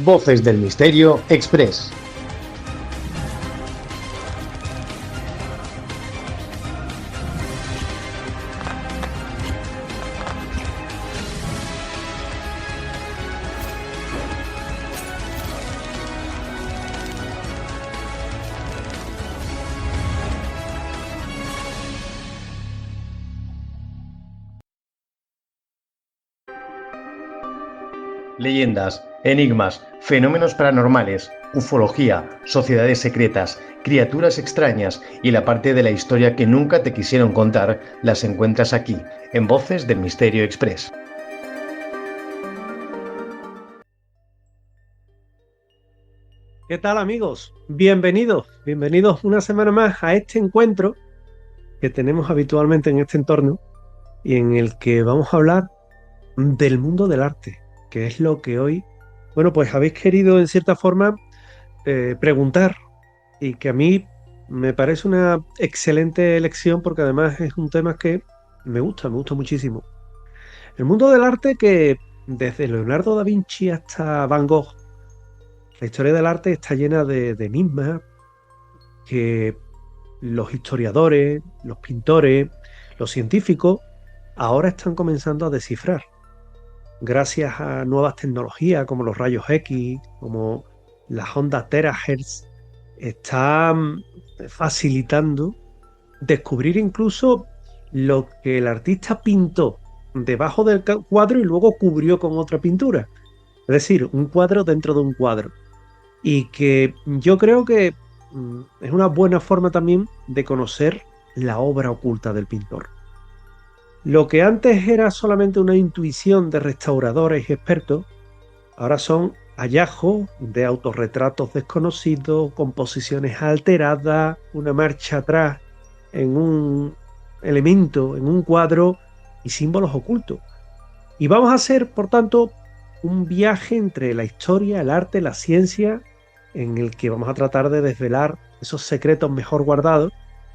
Voces del Misterio Express. Leyendas, enigmas, fenómenos paranormales, ufología, sociedades secretas, criaturas extrañas y la parte de la historia que nunca te quisieron contar las encuentras aquí, en Voces del Misterio Express. ¿Qué tal, amigos? Bienvenidos una semana más a este encuentro que tenemos habitualmente en este entorno y en el que vamos a hablar del mundo del arte, que es lo que hoy, pues habéis querido en cierta forma preguntar, y que a mí me parece una excelente elección porque además es un tema que me gusta muchísimo. El mundo del arte, que desde Leonardo da Vinci hasta Van Gogh, la historia del arte está llena de enigmas que los historiadores, los pintores, los científicos ahora están comenzando a descifrar. Gracias a nuevas tecnologías como los rayos X, como las ondas terahertz, están facilitando descubrir incluso lo que el artista pintó debajo del cuadro y luego cubrió con otra pintura. Es decir, un cuadro dentro de un cuadro. Y que yo creo que es una buena forma también de conocer la obra oculta del pintor. Lo que antes era solamente una intuición de restauradores y expertos, ahora son hallazgos de autorretratos desconocidos, composiciones alteradas, una marcha atrás en un elemento, en un cuadro y símbolos ocultos. Y vamos a hacer, por tanto, un viaje entre la historia, el arte, la ciencia, en el que vamos a tratar de desvelar esos secretos mejor guardados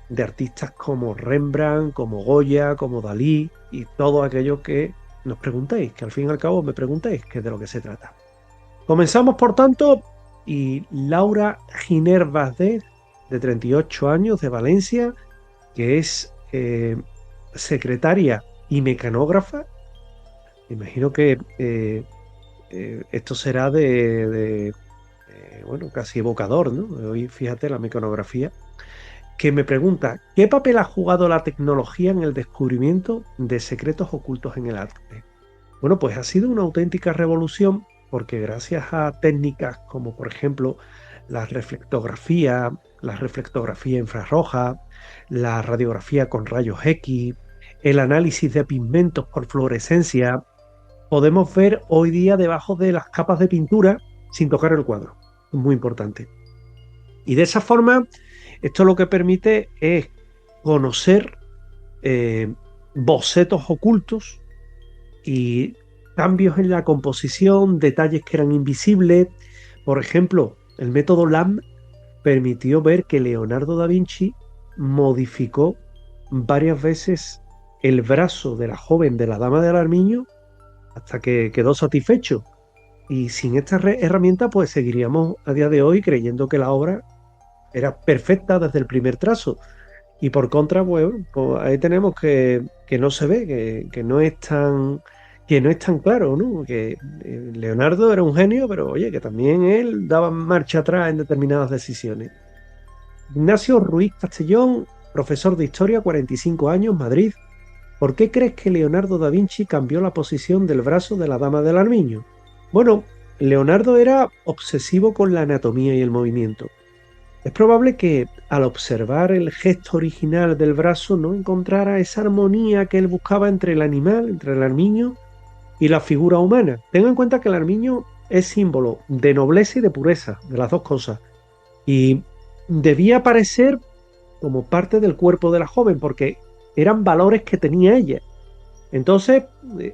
de artistas como Rembrandt, como Goya, como Dalí y todo aquello que nos preguntéis, que al fin y al cabo me preguntéis, que es de lo que se trata. Comenzamos, por tanto, y Laura Giner Vázquez, de 38 años, de Valencia, que es secretaria y mecanógrafa. Imagino que esto será casi evocador, ¿no? Hoy, fíjate, la mecanografía, que me pregunta, ¿qué papel ha jugado la tecnología en el descubrimiento de secretos ocultos en el arte? Bueno, pues ha sido una auténtica revolución porque gracias a técnicas como, por ejemplo, la reflectografía infrarroja, la radiografía con rayos X, el análisis de pigmentos por fluorescencia, podemos ver hoy día debajo de las capas de pintura sin tocar el cuadro. Es muy importante. Y de esa forma, esto lo que permite es conocer bocetos ocultos y cambios en la composición, detalles que eran invisibles. Por ejemplo, el método LAM permitió ver que Leonardo da Vinci modificó varias veces el brazo de la joven de la Dama del Armiño hasta que quedó satisfecho. Y sin esta herramienta, pues seguiríamos a día de hoy creyendo que la obra era perfecta desde el primer trazo. Y por contra, pues ahí tenemos que no se ve, que no es tan claro, ¿no? Que Leonardo era un genio, pero oye, que también él daba marcha atrás en determinadas decisiones. Ignacio Ruiz Castellón, profesor de Historia, 45 años, Madrid. ¿Por qué crees que Leonardo da Vinci cambió la posición del brazo de la Dama del Armiño? Bueno, Leonardo era obsesivo con la anatomía y el movimiento. Es probable que al observar el gesto original del brazo no encontrara esa armonía que él buscaba entre el animal, entre el armiño y la figura humana. Tenga en cuenta que el armiño es símbolo de nobleza y de pureza, de las dos cosas. Y debía aparecer como parte del cuerpo de la joven porque eran valores que tenía ella. Entonces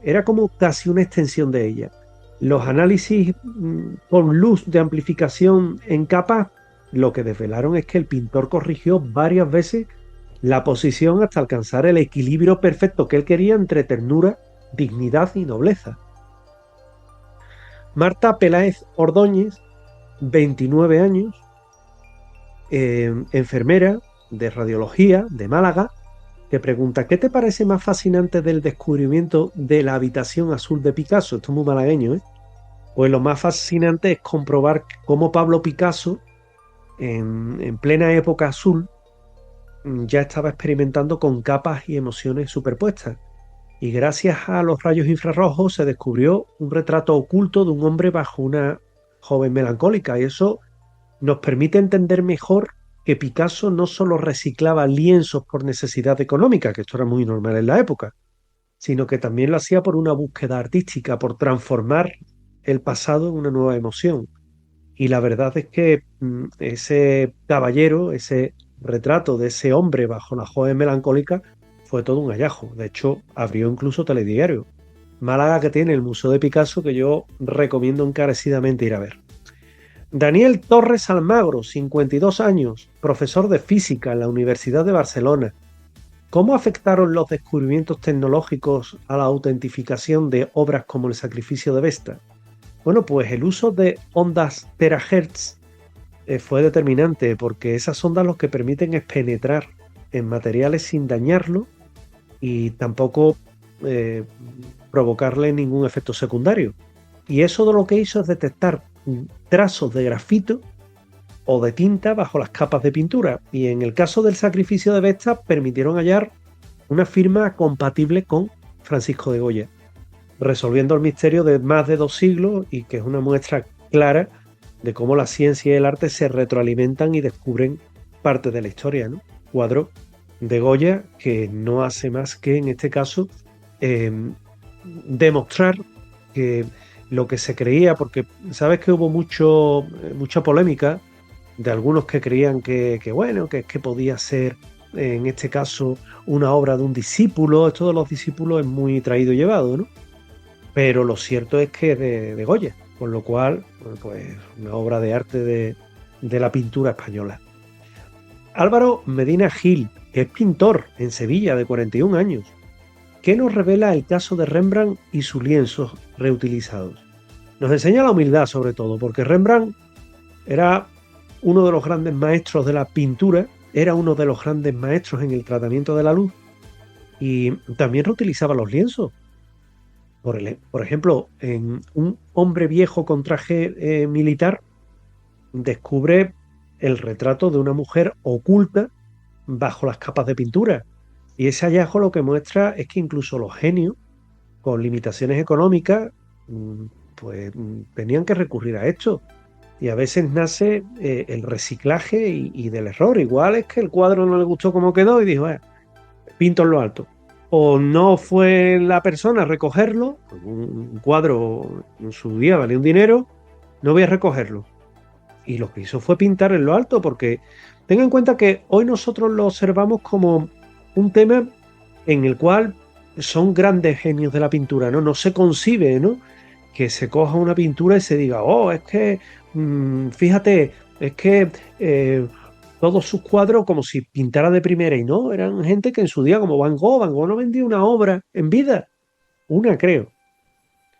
era como casi una extensión de ella. Los análisis con luz de amplificación en capas lo que desvelaron es que el pintor corrigió varias veces la posición hasta alcanzar el equilibrio perfecto que él quería entre ternura, dignidad y nobleza. Marta Peláez Ordóñez, 29 años, enfermera de radiología de Málaga, te pregunta: ¿qué te parece más fascinante del descubrimiento de la habitación azul de Picasso? Esto es muy malagueño, ¿eh? Pues lo más fascinante es comprobar cómo Pablo Picasso, en plena época azul, ya estaba experimentando con capas y emociones superpuestas. Y gracias a los rayos infrarrojos se descubrió un retrato oculto de un hombre bajo una joven melancólica. Y eso nos permite entender mejor que Picasso no solo reciclaba lienzos por necesidad económica, que esto era muy normal en la época, sino que también lo hacía por una búsqueda artística, por transformar el pasado en una nueva emoción. Y la verdad es que ese caballero, ese retrato de ese hombre bajo la joven melancólica, fue todo un hallazgo. De hecho, abrió incluso telediario. Málaga, que tiene el Museo de Picasso, que yo recomiendo encarecidamente ir a ver. Daniel Torres Almagro, 52 años, profesor de física en la Universidad de Barcelona. ¿Cómo afectaron los descubrimientos tecnológicos a la autentificación de obras como El sacrificio de Vesta? Bueno, pues el uso de ondas terahertz fue determinante, porque esas ondas lo que permiten es penetrar en materiales sin dañarlo y tampoco provocarle ningún efecto secundario. Y eso de lo que hizo es detectar trazos de grafito o de tinta bajo las capas de pintura. Y en el caso del sacrificio de Vesta permitieron hallar una firma compatible con Francisco de Goya, resolviendo el misterio de más de 2 siglos, y que es una muestra clara de cómo la ciencia y el arte se retroalimentan y descubren parte de la historia, ¿no? Cuadro de Goya que no hace más que, en este caso, demostrar que lo que se creía, porque sabes que hubo mucha polémica de algunos que creían que podía ser, en este caso, una obra de un discípulo. Esto de los discípulos es muy traído y llevado, ¿no? Pero lo cierto es que es de Goya, con lo cual, pues, una obra de arte de la pintura española. Álvaro Medina Gil, que es pintor en Sevilla, de 41 años. ¿Qué nos revela el caso de Rembrandt y sus lienzos reutilizados? Nos enseña la humildad, sobre todo, porque Rembrandt era uno de los grandes maestros de la pintura, era uno de los grandes maestros en el tratamiento de la luz, y también reutilizaba los lienzos. Por ejemplo, en un hombre viejo con traje militar, descubre el retrato de una mujer oculta bajo las capas de pintura. Y ese hallazgo lo que muestra es que incluso los genios, con limitaciones económicas, pues tenían que recurrir a esto. Y a veces nace el reciclaje y del error. Igual es que el cuadro no le gustó cómo quedó y dijo, pinto en lo alto. O no fue la persona a recogerlo, un cuadro en su día valía un dinero, no voy a recogerlo. Y lo que hizo fue pintar en lo alto, porque tenga en cuenta que hoy nosotros lo observamos como un tema en el cual son grandes genios de la pintura, ¿no? No se concibe, ¿no?, que se coja una pintura y se diga, es que, fíjate, es que todos sus cuadros como si pintara de primera, y no, eran gente que en su día, como Van Gogh no vendía una obra en vida, una creo.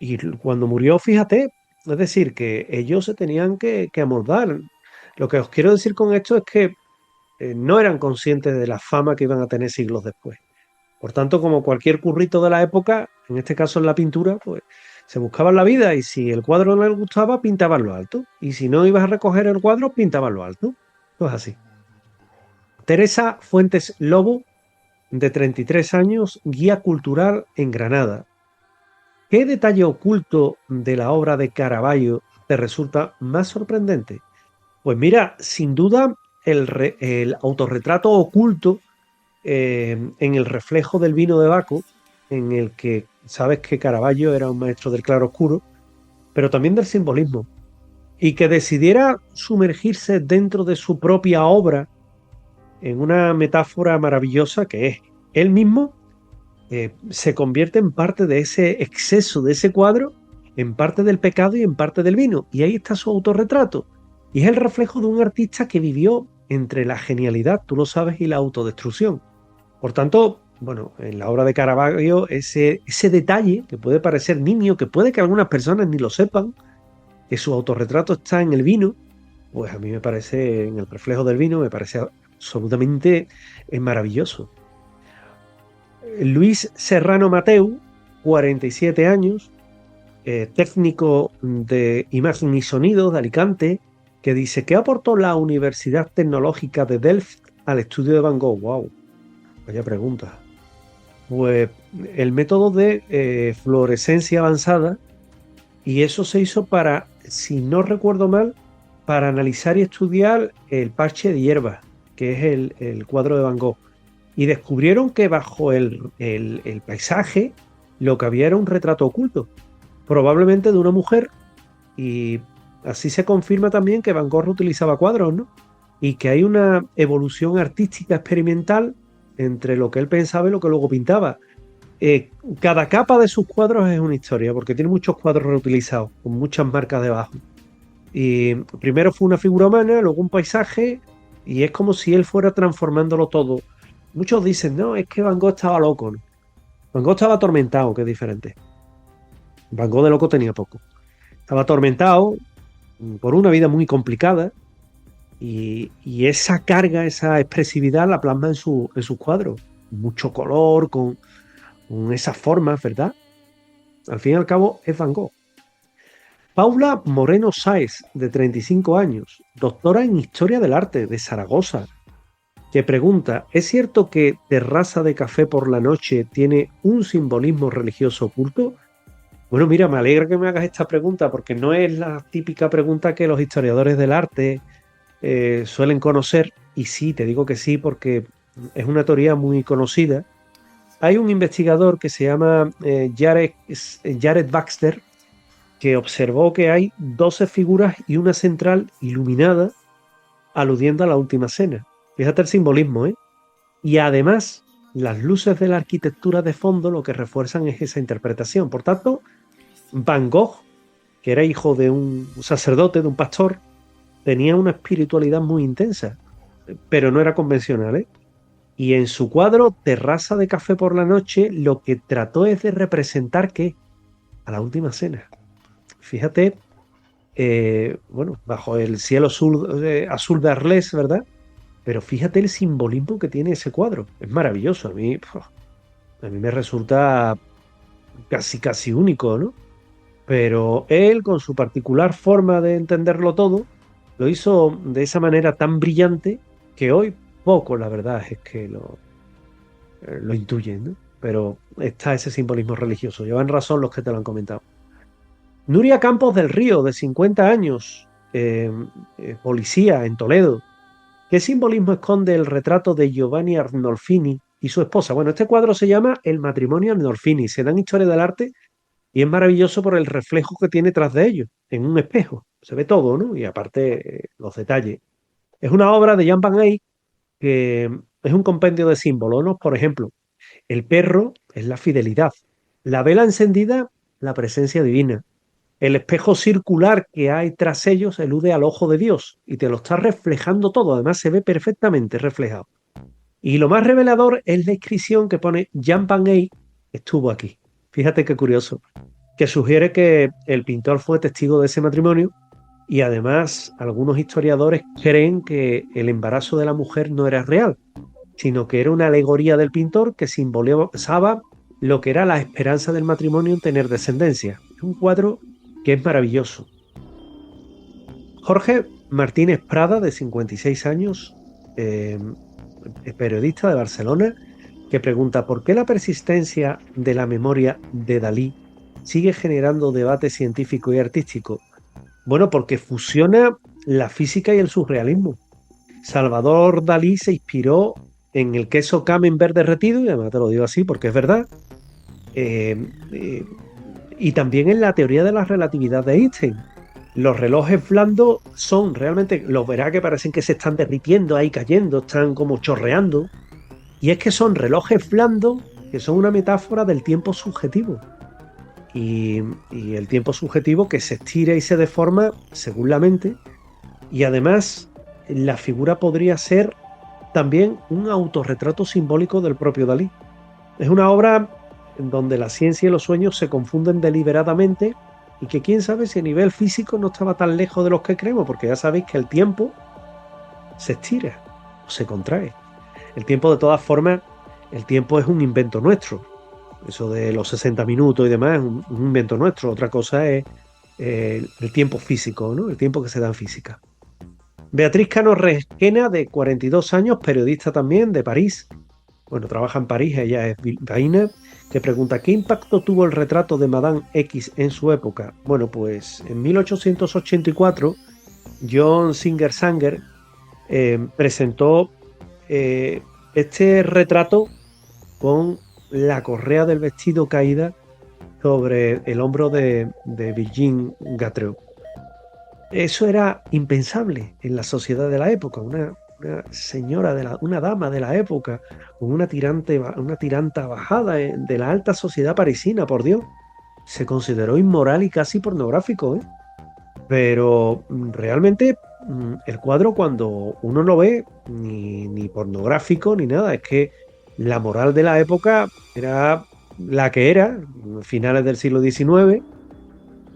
Y cuando murió, fíjate, es decir, que ellos se tenían que amoldar. Lo que os quiero decir con esto es que no eran conscientes de la fama que iban a tener siglos después. Por tanto, como cualquier currito de la época, en este caso en la pintura, pues se buscaban la vida, y si el cuadro no les gustaba, pintaban lo alto. Y si no ibas a recoger el cuadro, pintaban lo alto. Pues así. Teresa Fuentes Lobo, de 33 años, guía cultural en Granada. ¿Qué detalle oculto de la obra de Caravaggio te resulta más sorprendente? Pues mira, sin duda el autorretrato oculto en el reflejo del vino de Baco, en el que sabes que Caravaggio era un maestro del claroscuro, pero también del simbolismo, y que decidiera sumergirse dentro de su propia obra en una metáfora maravillosa que es él mismo. Se convierte en parte de ese exceso de ese cuadro, en parte del pecado y en parte del vino. Y ahí está su autorretrato. Y es el reflejo de un artista que vivió entre la genialidad, tú lo sabes, y la autodestrucción. Por tanto, bueno, en la obra de Caravaggio, ese detalle que puede parecer nimio, que puede que algunas personas ni lo sepan, que su autorretrato está en el vino, pues a mí me parece, en el reflejo del vino, me parece absolutamente maravilloso. Luis Serrano Mateu, 47 años, técnico de imagen y sonido de Alicante, que dice: ¿qué aportó la Universidad Tecnológica de Delft al estudio de Van Gogh? ¡Wow! Vaya pregunta. Pues el método de fluorescencia avanzada, y eso se hizo para, si no recuerdo mal, para analizar y estudiar el parche de hierba, que es el cuadro de Van Gogh. Y descubrieron que bajo el paisaje lo que había era un retrato oculto, probablemente de una mujer, y así se confirma también que Van Gogh reutilizaba cuadros, ¿no? Y que hay una evolución artística experimental entre lo que él pensaba y lo que luego pintaba. Cada capa de sus cuadros es una historia, porque tiene muchos cuadros reutilizados, con muchas marcas debajo. Y primero fue una figura humana, luego un paisaje, y es como si él fuera transformándolo todo. Muchos dicen, no, es que Van Gogh estaba loco, ¿no? Van Gogh estaba atormentado, que es diferente. Van Gogh de loco tenía poco. Estaba atormentado por una vida muy complicada, y esa carga, esa expresividad la plasma en sus cuadros. Mucho color, con esas formas, ¿verdad? Al fin y al cabo es Van Gogh. Paula Moreno Sáez, de 35 años, doctora en Historia del Arte de Zaragoza, que pregunta: ¿es cierto que Terraza de Café por la Noche tiene un simbolismo religioso oculto? Bueno, mira, me alegra que me hagas esta pregunta, porque no es la típica pregunta que los historiadores del arte suelen conocer, y sí, te digo que sí, porque es una teoría muy conocida. Hay un investigador que se llama Jared Baxter, que observó que hay 12 figuras y una central iluminada, aludiendo a la última cena. Fíjate el simbolismo, ¿eh? Y además, las luces de la arquitectura de fondo lo que refuerzan es esa interpretación. Por tanto, Van Gogh, que era hijo de un sacerdote, de un pastor, tenía una espiritualidad muy intensa, pero no era convencional, ¿eh? Y en su cuadro Terraza de Café por la Noche, lo que trató es de representar ¿qué? A la última cena. Fíjate, bueno, bajo el cielo azul de Arles, ¿verdad? Pero fíjate el simbolismo que tiene ese cuadro. Es maravilloso. A mí me resulta casi único, ¿no? Pero él, con su particular forma de entenderlo todo, lo hizo de esa manera tan brillante que hoy poco, la verdad, es que lo intuyen, ¿no? Pero está ese simbolismo religioso. Llevan razón los que te lo han comentado. Nuria Campos del Río, de 50 años, policía en Toledo. ¿Qué simbolismo esconde el retrato de Giovanni Arnolfini y su esposa? Bueno, este cuadro se llama El matrimonio Arnolfini. Se da en Historia del Arte y es maravilloso por el reflejo que tiene tras de ellos, en un espejo. Se ve todo, ¿no? Y aparte, los detalles. Es una obra de Jan van Eyck que es un compendio de símbolos, ¿no? Por ejemplo, el perro es la fidelidad. La vela encendida, la presencia divina. El espejo circular que hay tras ellos elude al ojo de Dios y te lo está reflejando todo. Además, se ve perfectamente reflejado. Y lo más revelador es la inscripción que pone Jan van Eyck estuvo aquí. Fíjate qué curioso. Que sugiere que el pintor fue testigo de ese matrimonio, y además algunos historiadores creen que el embarazo de la mujer no era real, sino que era una alegoría del pintor que simbolizaba lo que era la esperanza del matrimonio en tener descendencia. Es un cuadro que es maravilloso. Jorge Martínez Prada, de 56 años, periodista de Barcelona, que pregunta: ¿por qué la persistencia de la memoria de Dalí sigue generando debate científico y artístico? Bueno, porque fusiona la física y el surrealismo. Salvador Dalí se inspiró en el queso camembert derretido, y además te lo digo así porque es verdad, y también en la teoría de la relatividad de Einstein. Los relojes blandos son realmente, los verás que parecen que se están derritiendo ahí, cayendo, están como chorreando, y es que son relojes blandos que son una metáfora del tiempo subjetivo. Y el tiempo subjetivo que se estira y se deforma según la mente, y además la figura podría ser también un autorretrato simbólico del propio Dalí. Es una obra en donde la ciencia y los sueños se confunden deliberadamente, y que quién sabe si a nivel físico no estaba tan lejos de los que creemos, porque ya sabéis que el tiempo se estira o se contrae. El tiempo, de todas formas, el tiempo es un invento nuestro. Eso de los 60 minutos y demás es un invento nuestro. Otra cosa es el tiempo físico, ¿no? El tiempo que se da en física. Beatriz Cano Requena, de 42 años, periodista también de París. Bueno, trabaja en París, ella es bilbaína, que pregunta, ¿qué impacto tuvo el retrato de Madame X en su época? Bueno, pues en 1884, John Singer Sargent presentó este retrato con la correa del vestido caída sobre el hombro de Virginie Gautier. Eso era impensable en la sociedad de la época. Una señora, una dama de la época, con una tiranta bajada de la alta sociedad parisina, por Dios. Se consideró inmoral y casi pornográfico, ¿eh? Pero realmente el cuadro, cuando uno lo ve, ni pornográfico ni nada, es que la moral de la época era la que era, finales del siglo XIX,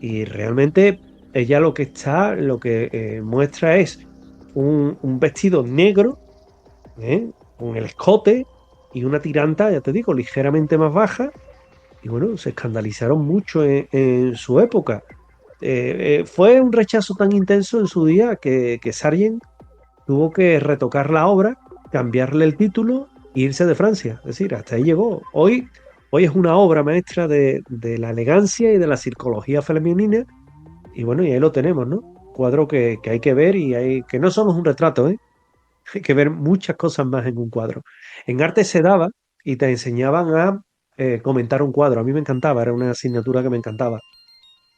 y realmente ella lo que muestra es un vestido negro, ¿eh? Con el escote y una tiranta, ya te digo, ligeramente más baja, y bueno, se escandalizaron mucho en su época. Fue un rechazo tan intenso en su día que Sargent tuvo que retocar la obra, cambiarle el título e irse de Francia. Es decir, hasta ahí llegó. Hoy es una obra maestra de la elegancia y de la psicología femenina. Y bueno, y ahí lo tenemos, ¿no? Cuadro que hay que ver y que no solo es un retrato, ¿eh? Hay que ver muchas cosas más en un cuadro. En arte se daba y te enseñaban a comentar un cuadro. A mí me encantaba, era una asignatura que me encantaba.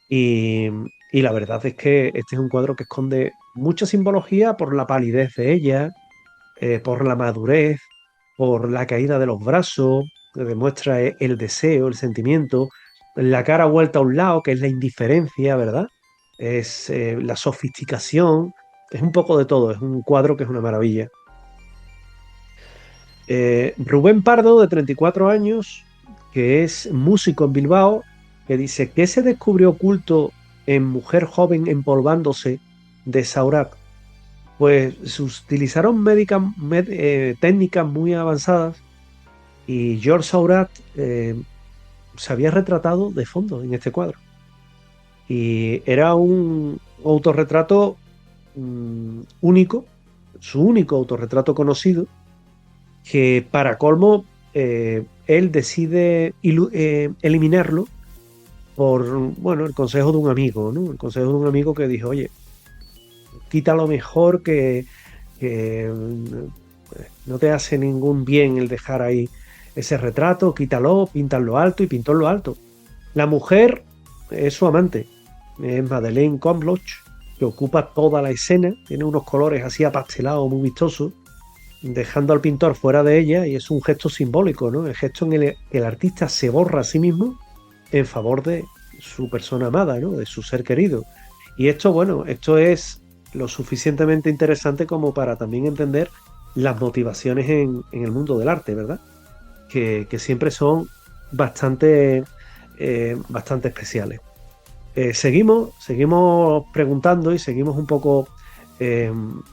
Y, y la verdad es que este es un cuadro que esconde mucha simbología por la palidez de ella, por la madurez, por la caída de los brazos, que demuestra el deseo, el sentimiento, la cara vuelta a un lado, que es la indiferencia, ¿verdad? Es la sofisticación, es un poco de todo, es un cuadro que es una maravilla. Rubén Pardo, de 34 años, que es músico en Bilbao, que dice, ¿qué se descubrió oculto en Mujer joven empolvándose de Saurat? Pues se utilizaron técnicas muy avanzadas y George Saurat se había retratado de fondo en este cuadro. Y era un autorretrato único, su único autorretrato conocido, que para colmo él decide eliminarlo por, bueno, el consejo de un amigo, ¿no? El consejo de un amigo que dijo, oye, quita lo mejor que no te hace ningún bien el dejar ahí ese retrato, quítalo, pinta en lo alto, y pintó en lo alto. La mujer es su amante, es Madeleine Combloch, que ocupa toda la escena, tiene unos colores así apastelados, muy vistosos, dejando al pintor fuera de ella, y es un gesto simbólico, ¿no? El gesto en el que el artista se borra a sí mismo en favor de su persona amada, ¿no? De su ser querido. Y esto, bueno, esto es lo suficientemente interesante como para también entender las motivaciones en el mundo del arte, ¿verdad? Que siempre son bastante, bastante especiales. Seguimos preguntando y seguimos un poco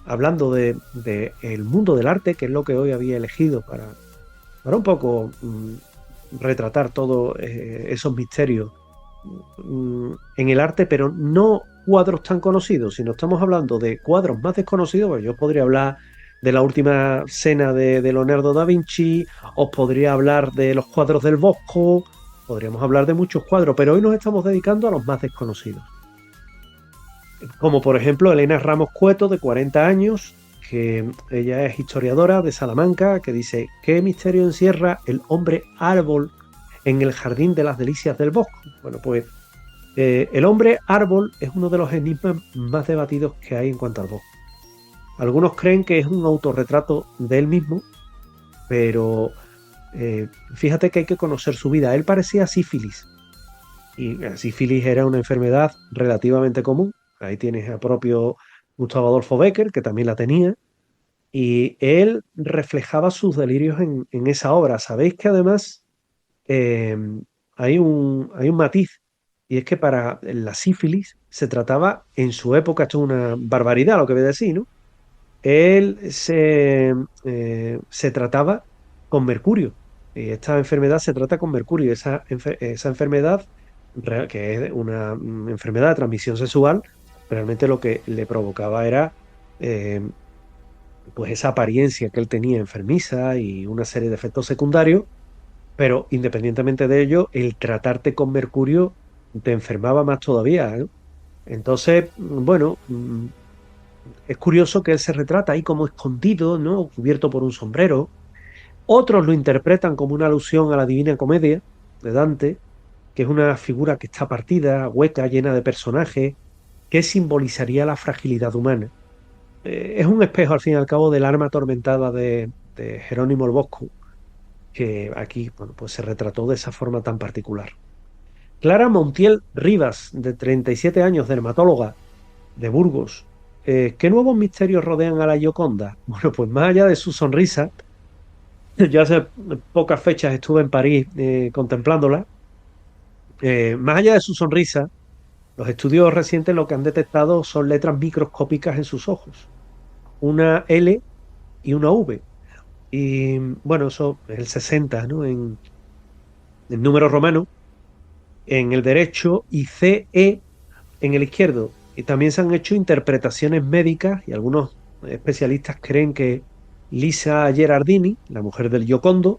hablando de el mundo del arte, que es lo que hoy había elegido para un poco retratar todos esos misterios en el arte, pero no cuadros tan conocidos, sino estamos hablando de cuadros más desconocidos. Pues yo podría hablar de la última cena de Leonardo da Vinci, os podría hablar de los cuadros del Bosco, podríamos hablar de muchos cuadros, pero hoy nos estamos dedicando a los más desconocidos. Como por ejemplo Elena Ramos Cueto, de 40 años, que ella es historiadora de Salamanca, que dice, ¿qué misterio encierra el hombre árbol en el jardín de las delicias del Bosco? Bueno, pues el hombre árbol es uno de los enigmas más debatidos que hay en cuanto al Bosco. Algunos creen que es un autorretrato de él mismo, pero fíjate que hay que conocer su vida. Él parecía sífilis, y la sífilis era una enfermedad relativamente común. Ahí tienes a propio Gustavo Adolfo Bécquer, que también la tenía, y él reflejaba sus delirios en esa obra. Sabéis que además hay un matiz, y es que para la sífilis se trataba en su época, esto es una barbaridad lo que voy a decir, ¿no? Él se trataba con mercurio. Y esta enfermedad se trata con mercurio. Esa enfermedad, que es una enfermedad de transmisión sexual, realmente lo que le provocaba era eh, pues esa apariencia que él tenía enfermiza y una serie de efectos secundarios, pero independientemente de ello, el tratarte con mercurio te enfermaba más todavía, ¿no? Entonces, bueno, es curioso que él se retrata ahí como escondido, ¿no? Cubierto por un sombrero. Otros lo interpretan como una alusión a la Divina Comedia de Dante, que es una figura que está partida, hueca, llena de personajes, que simbolizaría la fragilidad humana. Es un espejo, al fin y al cabo, del alma atormentada de Jerónimo el Bosco, que aquí, bueno, pues se retrató de esa forma tan particular. Clara Montiel Rivas, de 37 años, dermatóloga de Burgos. ¿Qué nuevos misterios rodean a la Gioconda? Bueno, pues más allá de su sonrisa, yo hace pocas fechas estuve en París contemplándola. Más allá de su sonrisa, los estudios recientes lo que han detectado son letras microscópicas en sus ojos, una L y una V. Y bueno, eso es el 60, ¿no? En número romano, en el derecho, y CE en el izquierdo. Y también se han hecho interpretaciones médicas y algunos especialistas creen que Lisa Gerardini, la mujer del Giocondo,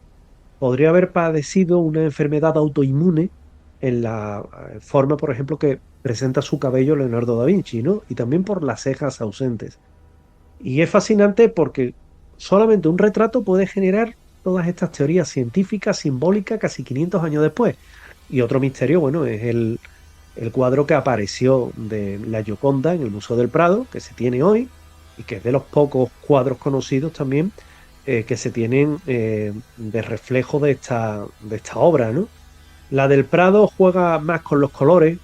podría haber padecido una enfermedad autoinmune en la forma, por ejemplo, que presenta su cabello Leonardo da Vinci, ¿no? Y también por las cejas ausentes. Y es fascinante porque solamente un retrato puede generar todas estas teorías científicas, simbólicas, casi 500 años después. Y otro misterio, bueno, es el cuadro que apareció de la Gioconda en el Museo del Prado, que se tiene hoy, y que es de los pocos cuadros conocidos también que se tienen de reflejo de esta obra, ¿no? La del Prado juega más con los colores,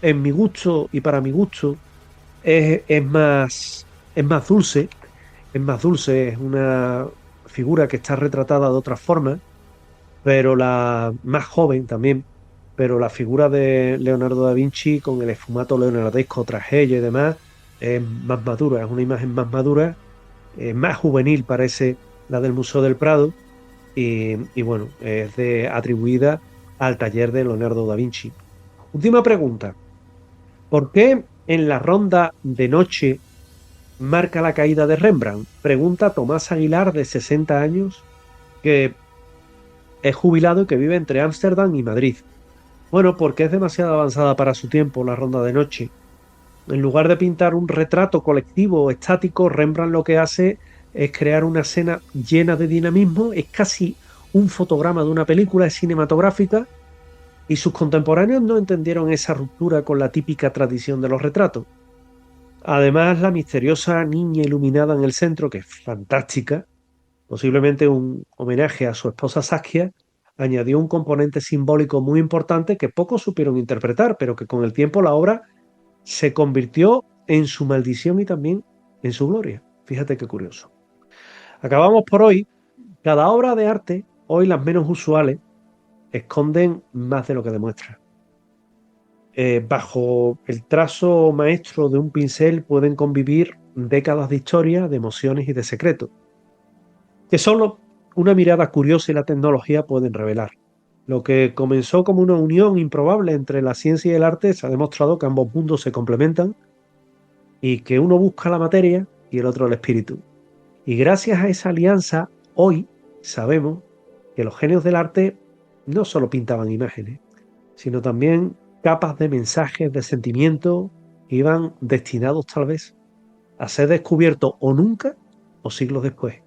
en mi gusto y para mi gusto es más dulce, es más dulce, es una figura que está retratada de otra forma, pero la más joven también, pero la figura de Leonardo da Vinci con el esfumato leonardesco tras ella y demás es más madura, es una imagen más madura, más juvenil parece la del Museo del Prado y bueno, es atribuida al taller de Leonardo da Vinci. Última pregunta, ¿por qué en la ronda de noche marca la caída de Rembrandt? Pregunta Tomás Aguilar, de 60 años, que es jubilado y que vive entre Ámsterdam y Madrid. Bueno, porque es demasiado avanzada para su tiempo la ronda de noche. En lugar de pintar un retrato colectivo estático, Rembrandt lo que hace es crear una escena llena de dinamismo, es casi un fotograma de una película, es cinematográfica, y sus contemporáneos no entendieron esa ruptura con la típica tradición de los retratos. Además, la misteriosa niña iluminada en el centro, que es fantástica, posiblemente un homenaje a su esposa Saskia, añadió un componente simbólico muy importante que pocos supieron interpretar, pero que con el tiempo la obra se convirtió en su maldición y también en su gloria. Fíjate qué curioso. Acabamos por hoy. Cada obra de arte, hoy las menos usuales, esconden más de lo que demuestran. Bajo el trazo maestro de un pincel pueden convivir décadas de historia, de emociones y de secretos, que solo una mirada curiosa y la tecnología pueden revelar. Lo que comenzó como una unión improbable entre la ciencia y el arte se ha demostrado que ambos mundos se complementan y que uno busca la materia y el otro el espíritu. Y gracias a esa alianza, hoy sabemos que los genios del arte no solo pintaban imágenes, sino también capas de mensajes, de sentimientos, que iban destinados tal vez a ser descubiertos o nunca o siglos después.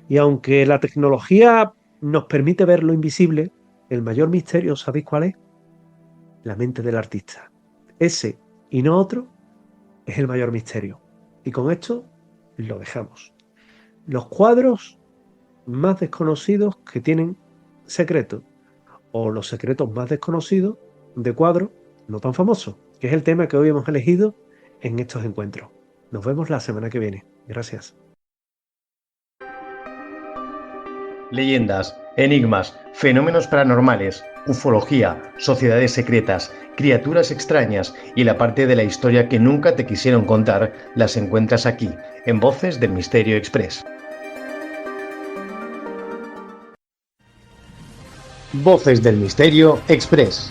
Y aunque la tecnología nos permite ver lo invisible, el mayor misterio, ¿sabéis cuál es? La mente del artista. Ese y no otro es el mayor misterio. Y con esto lo dejamos. Los cuadros más desconocidos que tienen secretos, o los secretos más desconocidos de cuadros no tan famosos, que es el tema que hoy hemos elegido en estos encuentros. Nos vemos la semana que viene. Gracias. Leyendas, enigmas, fenómenos paranormales, ufología, sociedades secretas, criaturas extrañas y la parte de la historia que nunca te quisieron contar las encuentras aquí, en Voces del Misterio Express. Voces del Misterio Express.